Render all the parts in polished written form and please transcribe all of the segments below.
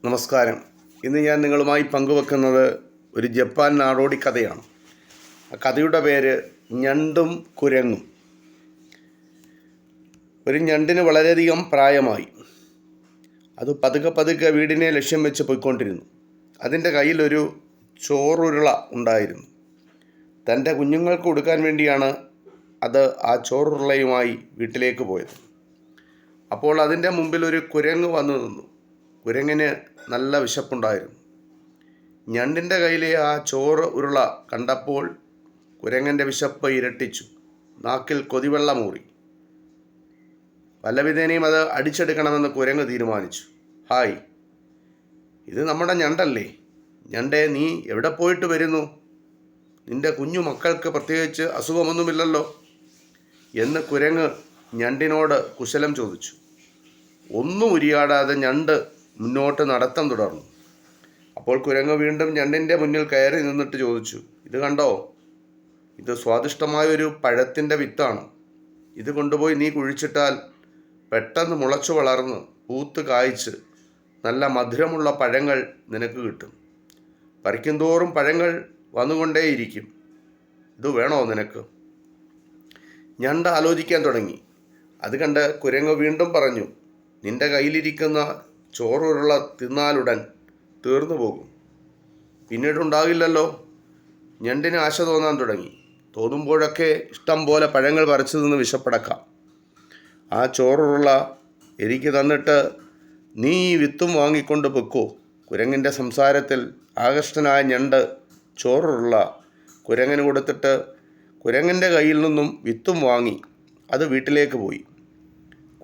നമസ്കാരം. ഇന്ന് ഞാൻ നിങ്ങളുമായി പങ്കുവെക്കുന്നത് ഒരു ജപ്പാൻ നാടോടി കഥയാണ്. ആ കഥയുടെ പേര് ഞണ്ടും കുരങ്ങും. ഒരു ഞണ്ടിന് വളരെയധികം പ്രായമായി. അത് പതുക്കെ വീടിനെ ലക്ഷ്യം വെച്ച് പോയിക്കൊണ്ടിരുന്നു. അതിൻ്റെ കയ്യിലൊരു ചോറുരുള ഉണ്ടായിരുന്നു. തൻ്റെ കുഞ്ഞുങ്ങൾക്ക് കൊടുക്കാൻ വേണ്ടിയാണ് അത് ആ ചോറുരുളയുമായി വീട്ടിലേക്ക് പോയത്. അപ്പോൾ അതിൻ്റെ മുമ്പിൽ ഒരു കുരങ്ങ് വന്നു നിന്നു. കുരങ്ങിന് നല്ല വിശപ്പുണ്ടായിരുന്നു. ഞണ്ടിൻ്റെ കയ്യിലെ ആ ചോറ് ഉരുള കണ്ടപ്പോൾ കുരങ്ങൻ്റെ വിശപ്പ് ഇരട്ടിച്ചു. നാക്കിൽ കൊതിവെള്ളമൂറി. വല്ലവിധേനയും അത് അടിച്ചെടുക്കണമെന്ന് കുരങ്ങ് തീരുമാനിച്ചു. ഹായ്, ഇത് നമ്മുടെ ഞണ്ടല്ലേ? ഞണ്ടേ, നീ എവിടെ പോയിട്ട് വരുന്നു? നിന്റെ കുഞ്ഞു മക്കൾക്ക് പ്രത്യേകിച്ച് അസുഖമൊന്നുമില്ലല്ലോ എന്ന് കുരങ്ങ് ഞണ്ടിനോട് കുശലം ചോദിച്ചു. ഒന്നും ഉരിയാടാതെ ഞണ്ട് മുന്നോട്ട് നടത്തം തുടർന്നു. അപ്പോൾ കുരങ്ങ് വീണ്ടും ഞണ്ടിൻ്റെ മുന്നിൽ കയറി നിന്നിട്ട് ചോദിച്ചു, ഇത് കണ്ടോ? ഇത് സ്വാദിഷ്ടമായൊരു പഴത്തിൻ്റെ വിത്താണ്. ഇത് കൊണ്ടുപോയി നീ കുഴിച്ചിട്ടാൽ പെട്ടെന്ന് മുളച്ചു വളർന്ന് പൂത്ത് കായ്ച്ച് നല്ല മധുരമുള്ള പഴങ്ങൾ നിനക്ക് കിട്ടും. പറിക്കും തോറും പഴങ്ങൾ വന്നുകൊണ്ടേയിരിക്കും. ഇത് വേണോ നിനക്ക്? ഞണ്ട് ആലോചിക്കാൻ തുടങ്ങി. അത് കണ്ട് കുരങ്ങ് വീണ്ടും പറഞ്ഞു, നിന്റെ കയ്യിലിരിക്കുന്ന ചോറുരുള തിന്നാലുടൻ തീർന്നു പോകും. പിന്നീടുണ്ടാകില്ലല്ലോ. ഞണ്ടിന് ആശ തോന്നാൻ തുടങ്ങി. തോന്നുമ്പോഴൊക്കെ ഇഷ്ടം പോലെ പഴങ്ങൾ പറിച്ചു നിന്ന് വിശപ്പടക്കാം. ആ ചോറുരുള എനിക്ക് തന്നിട്ട് നീ ഈ വിത്തും വാങ്ങിക്കൊണ്ട് പൊക്കോ. കുരങ്ങിൻ്റെ സംസാരത്തിൽ ആകർഷ്ടനായ ഞണ്ട് ചോറുരുള കുരങ്ങിന് കൊടുത്തിട്ട് കുരങ്ങിൻ്റെ കയ്യിൽ നിന്നും വിത്തും വാങ്ങി അത് വീട്ടിലേക്ക് പോയി.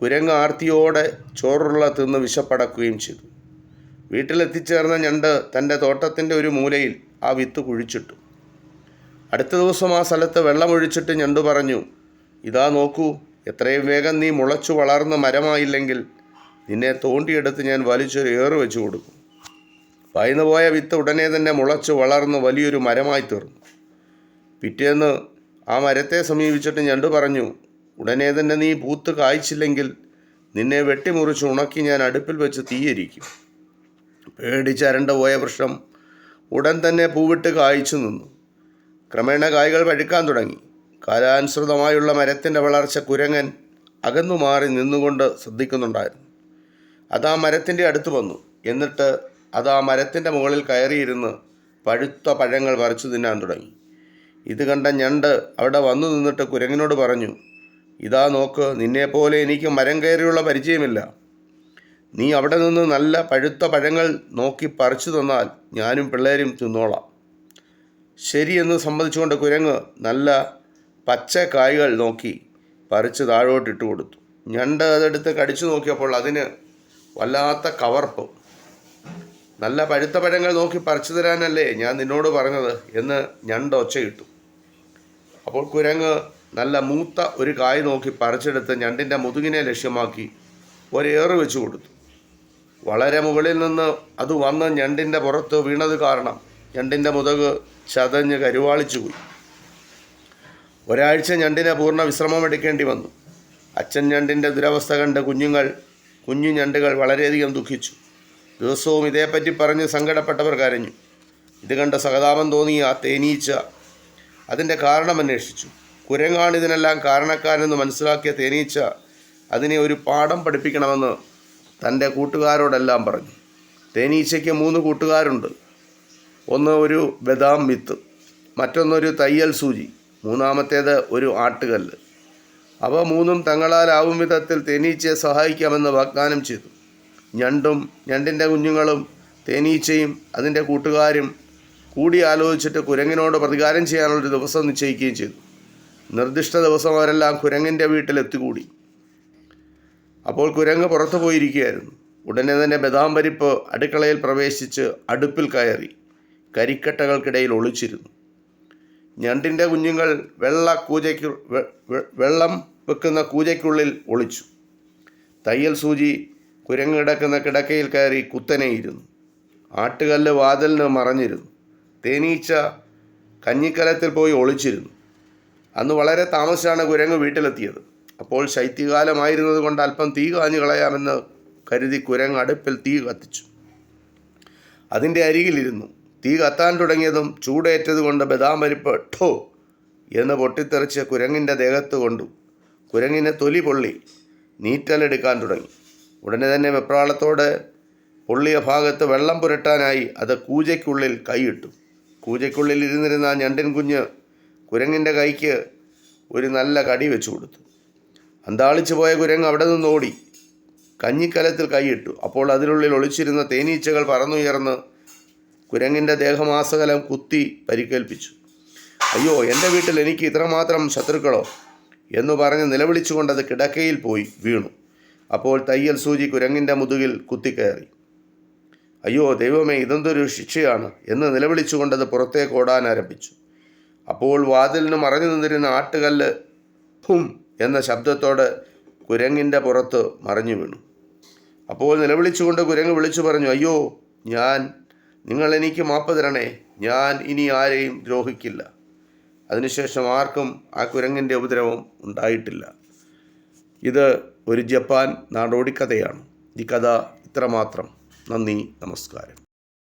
കുരങ്ങ് ആർത്തിയോടെ ചോറുരുള തിന്ന് വിശപ്പടക്കുകയും ചെയ്തു. വീട്ടിലെത്തിച്ചേർന്ന ഞണ്ട് തൻ്റെ തോട്ടത്തിൻ്റെ ഒരു മൂലയിൽ ആ വിത്ത് കുഴിച്ചിട്ടു. അടുത്ത ദിവസം ആ സ്ഥലത്ത് വെള്ളമൊഴിച്ചിട്ട് ഞണ്ട് പറഞ്ഞു, ഇതാ നോക്കൂ, എത്രയും വേഗം നീ മുളച്ചു വളർന്ന് മരമായില്ലെങ്കിൽ നിന്നെ തോണ്ടിയെടുത്ത് ഞാൻ വലിച്ചൊരു ഏറ് വെച്ച് കൊടുക്കും. പായ്ന്നു പോയ വിത്ത് ഉടനെ തന്നെ മുളച്ചു വളർന്ന് വലിയൊരു മരമായി തീർന്നു. പിറ്റേന്ന് ആ മരത്തെ സമീപിച്ചിട്ട് ഞണ്ട് പറഞ്ഞു, ഉടനെ തന്നെ നീ പൂത്ത് കായ്ച്ചില്ലെങ്കിൽ നിന്നെ വെട്ടിമുറിച്ച് ഉണക്കി ഞാൻ അടുപ്പിൽ വെച്ച് തീയിരിക്കും. പേടിച്ചരണ്ട് പോയ വൃക്ഷം ഉടൻ തന്നെ പൂവിട്ട് കായ്ച്ചു നിന്നു. ക്രമേണ കായ്കൾ പഴുക്കാൻ തുടങ്ങി. കാലാനുസൃതമായുള്ള മരത്തിൻ്റെ വളർച്ച കുരങ്ങൻ അകന്നു മാറി നിന്നുകൊണ്ട് ശ്രദ്ധിക്കുന്നുണ്ടായിരുന്നു. അത് ആ മരത്തിൻ്റെ അടുത്ത് വന്നു. എന്നിട്ട് അത് ആ മരത്തിൻ്റെ മുകളിൽ കയറിയിരുന്ന് പഴുത്ത പഴങ്ങൾ പറിച്ചു തിന്നാൻ തുടങ്ങി. ഇത് കണ്ട ഞണ്ട് അവിടെ വന്നു നിന്നിട്ട് കുരങ്ങിനോട് പറഞ്ഞു, ഇതാ നോക്ക്, നിന്നെപ്പോലെ എനിക്ക് മരം കയറിയുള്ള പരിചയമില്ല. നീ അവിടെ നിന്ന് നല്ല പഴുത്ത പഴങ്ങൾ നോക്കി പറിച്ചു തന്നാൽ ഞാനും പിള്ളേരും തിന്നോളാം. ശരിയെന്ന് സമ്മതിച്ചുകൊണ്ട് കുരങ്ങ് നല്ല പച്ച കായ്കൾ നോക്കി പറിച്ച് താഴോട്ടിട്ട് കൊടുത്തു. ഞണ്ട് അതെടുത്ത് കടിച്ചു നോക്കിയപ്പോൾ അതിന് വല്ലാത്ത കവർപ്പ്. നല്ല പഴുത്ത പഴങ്ങൾ നോക്കി പറിച്ചു തരാനല്ലേ ഞാൻ നിന്നോട് പറഞ്ഞത് എന്ന് ഞണ്ട് ഒച്ചയിട്ടു. അപ്പോൾ കുരങ്ങ് നല്ല മൂത്ത ഒരു കായ് നോക്കി പറിച്ചെടുത്ത് ഞണ്ടിൻ്റെ മുതുകിനെ ലക്ഷ്യമാക്കി ഒരേറ് വെച്ച് കൊടുത്തു. വളരെ മുകളിൽ നിന്ന് അത് വന്ന് ഞണ്ടിൻ്റെ പുറത്ത് വീണത് കാരണം ഞണ്ടിൻ്റെ മുതുക് ചതഞ്ഞ് കരുവാളിച്ചു പോയി. ഒരാഴ്ച ഞണ്ടിനെ പൂർണ്ണ വിശ്രമം എടുക്കേണ്ടി വന്നു. അച്ഛൻ ഞണ്ടിൻ്റെ ദുരവസ്ഥ കണ്ട് കുഞ്ഞു ഞണ്ടുകൾ വളരെയധികം ദുഃഖിച്ചു. ദിവസവും ഇതേപ്പറ്റി പറഞ്ഞ് സങ്കടപ്പെട്ടവർ കരഞ്ഞു. ഇത് കണ്ട സഹതാപം തോന്നിയ ആ തേനീച്ച അതിൻ്റെ കാരണം അന്വേഷിച്ചു. കുരങ്ങാണ് ഇതിനെല്ലാം കാരണക്കാരെന്ന് മനസ്സിലാക്കിയ തേനീച്ച അതിനെ ഒരു പാഠം പഠിപ്പിക്കണമെന്ന് തൻ്റെ കൂട്ടുകാരോടെല്ലാം പറഞ്ഞു. തേനീച്ചയ്ക്ക് 3 കൂട്ടുകാരുണ്ട്. ഒന്ന് ഒരു ബദാം വിത്ത്, മറ്റൊന്നൊരു തയ്യൽ സൂചി, മൂന്നാമത്തേത് ഒരു ആട്ടുകല്ല്. അവ 3ഉം തങ്ങളാലാവും വിധത്തിൽ തേനീച്ചയെ സഹായിക്കാമെന്ന് വാഗ്ദാനം ചെയ്തു. ഞണ്ടിൻ്റെ കുഞ്ഞുങ്ങളും തേനീച്ചയും അതിൻ്റെ കൂട്ടുകാരും കൂടി ആലോചിച്ചിട്ട് കുരങ്ങിനോട് പ്രതികാരം ചെയ്യാനുള്ളൊരു ദിവസം നിശ്ചയിക്കുകയും ചെയ്തു. നിർദ്ദിഷ്ട ദിവസം അവരെല്ലാം കുരങ്ങിൻ്റെ വീട്ടിലെത്തിക്കൂടി. അപ്പോൾ കുരങ്ങ് പുറത്തു പോയിരിക്കുകയായിരുന്നു. ഉടനെ തന്നെ ബദാം പരിപ്പ് അടുക്കളയിൽ പ്രവേശിച്ച് അടുപ്പിൽ കയറി കരിക്കട്ടകൾക്കിടയിൽ ഒളിച്ചിരുന്നു. ഞണ്ടിൻ്റെ കുഞ്ഞുങ്ങൾ വെള്ളം വെക്കുന്ന കൂജയ്ക്കുള്ളിൽ ഒളിച്ചു. തയ്യൽ സൂചി കുരങ്ങ് കിടക്കുന്ന കിടക്കയിൽ കയറി കുത്തനെയിരുന്നു. ആട്ടുകല്ല് വാതിലിന് മറഞ്ഞിരുന്നു. തേനീച്ച കഞ്ഞിക്കലത്തിൽ പോയി ഒളിച്ചിരുന്നു. അന്ന് വളരെ താമസിച്ചാണ് കുരങ്ങ് വീട്ടിലെത്തിയത്. അപ്പോൾ ശൈത്യകാലമായിരുന്നത് കൊണ്ട് അല്പം തീ കാഞ്ഞു കളയാമെന്ന് കരുതി കുരങ്ങ് അടുപ്പിൽ തീ കത്തിച്ചു. അതിൻ്റെ അരികിലിരുന്നു. തീ കത്താൻ തുടങ്ങിയതും ചൂടേറ്റതുകൊണ്ട് ബദാം പരിപ്പ് ഠോ എന്ന് പൊട്ടിത്തെറിച്ച് കുരങ്ങിൻ്റെ ദേഹത്ത് കൊണ്ടു. കുരങ്ങിന് തൊലി പൊള്ളി നീറ്റലെടുക്കാൻ തുടങ്ങി. ഉടനെ തന്നെ വെപ്രാളത്തോടെ പൊള്ളിയ ഭാഗത്ത് വെള്ളം പുരട്ടാനായി അത് കൂജയ്ക്കുള്ളിൽ കൈയിട്ടു. കൂജയ്ക്കുള്ളിൽ ഇരുന്നിരുന്ന ഞണ്ടിൻ കുഞ്ഞ് കുരങ്ങിൻ്റെ കൈക്ക് ഒരു നല്ല കടി വെച്ചു കൊടുത്തു. അന്താളിച്ചു പോയ കുരങ്ങ് അവിടെ നിന്നോടി കഞ്ഞിക്കലത്തിൽ കൈയിട്ടു. അപ്പോൾ അതിനുള്ളിൽ ഒളിച്ചിരുന്ന തേനീച്ചകൾ പറന്നുയർന്ന് കുരങ്ങിൻ്റെ ദേഹമാസകലം കുത്തി പരിക്കേൽപ്പിച്ചു. അയ്യോ, എൻ്റെ വീട്ടിൽ എനിക്ക് ഇത്രമാത്രം ശത്രുക്കളോ എന്നു പറഞ്ഞ് നിലവിളിച്ചുകൊണ്ടത് കിടക്കയിൽ പോയി വീണു. അപ്പോൾ തയ്യൽ സൂചി കുരങ്ങിൻ്റെ മുതുകിൽ കുത്തിക്കയറി. അയ്യോ ദൈവമേ, ഇതെന്തൊരു ശിക്ഷയാണ് എന്ന് നിലവിളിച്ചുകൊണ്ടത് പുറത്തേക്ക് ഓടാൻ ആരംഭിച്ചു. അപ്പോൾ വാതിലിന് മറഞ്ഞു നിന്നിരുന്ന ആട്ടുകല്ല് ഹും എന്ന ശബ്ദത്തോടെ കുരങ്ങിൻ്റെ പുറത്ത് മറിഞ്ഞു വീണു. അപ്പോൾ നിലവിളിച്ചുകൊണ്ട് കുരങ്ങ് വിളിച്ചു പറഞ്ഞു, അയ്യോ, നിങ്ങൾ എനിക്ക് മാപ്പ് തരണേ, ഞാൻ ഇനി ആരെയും ദ്രോഹിക്കില്ല. അതിനുശേഷം ആർക്കും ആ കുരങ്ങിൻ്റെ ഉപദ്രവം ഉണ്ടായിട്ടില്ല. ഇത് ഒരു ജപ്പാൻ നാടോടിക്കഥയാണ്. ഈ കഥ ഇത്രമാത്രം. നന്ദി, നമസ്കാരം.